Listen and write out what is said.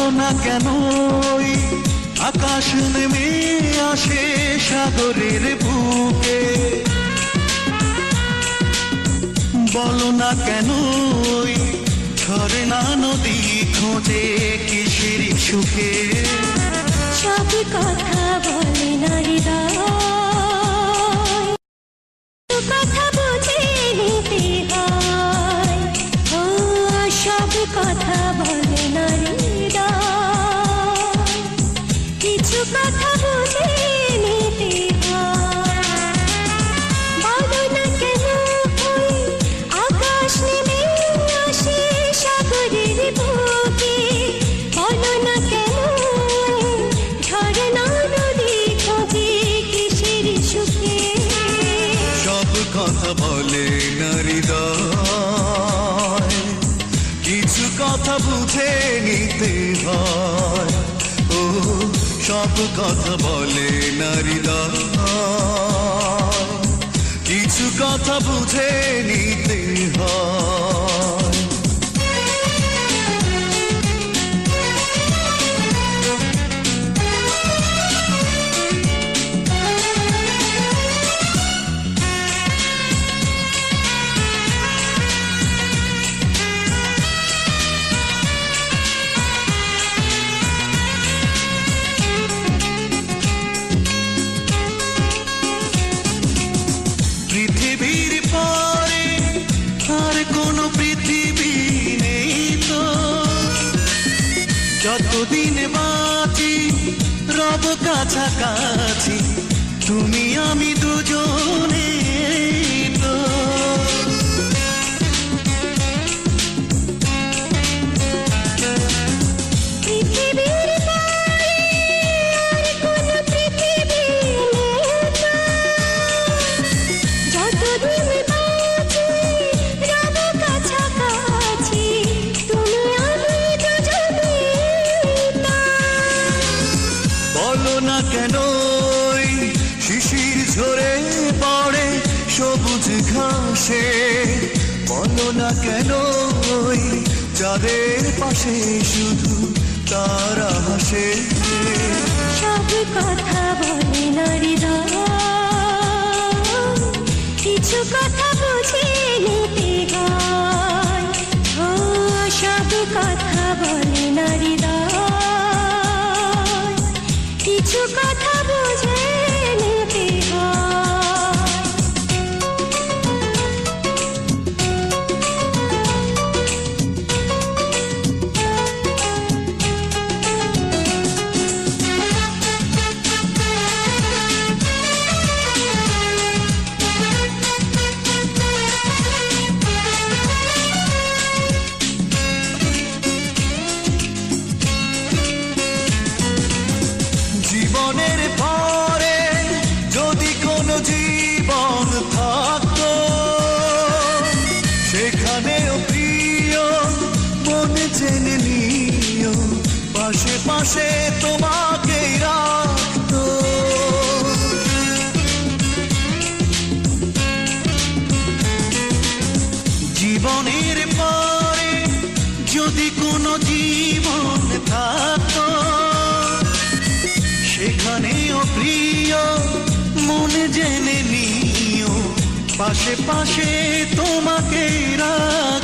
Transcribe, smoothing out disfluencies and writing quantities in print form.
বলো না কেন আকাশ নেমে আসে সাগরের বুকে, বলো না কেন ঝরে না নদী খোঁজে কিসের সুখে। সব কথা বলে না হৃদয়, কথা বুঝে নিতে হয়। ও সব কথা বলে না হৃদয়, কিছু কথা বুঝে নিতে হয়। বলো না কেন আকাশ নেমে আসে সাগরের বুকে, বলো না কেন ঝরে না নদী খোঁজে কিসের সুখে। সব কথা বলে না হৃদয়, কিছু কথা বুঝে নিতে হয়। ও সব কথা বলে না হৃদয়, কিছু কথা বুঝে নিতে হয়। পৃথিবীর পরে আর কোনো পৃথিবী নেই তো, যতদিন বাঁচি রব কাছাকাছি তুমি আমি দুজনে তো। পৃথিবীর পরে আর কোনো পৃথিবী নেই তো, যতদিন বাঁচি রব কাছাকাছি তুমি আমি দুজনে তো। বলো না কেন শিশির ঝরে পড়ে সবুজ ঘাসে, বলো না কেন যাদের পাশে শুধু তারা হাসে। সব কথা বলে না হৃদয়, কিছু কথা বুঝে নিতে হয়। ও সব কথা বলে না হৃদয়, কিছু কথা বুঝে নিতে হয়। জীবনের পরে যদি কোনো জীবন থাকতো, সেখানেও প্রিয় মনে জেনে নিও পাশে পাশে তোমাকে রাখতো। জীবনের পরে যদি কোনো জীবন থাকতো, সেখানেও প্রিয় মনে জেনে নিও পাশে পাশে তোমাকে রাখ।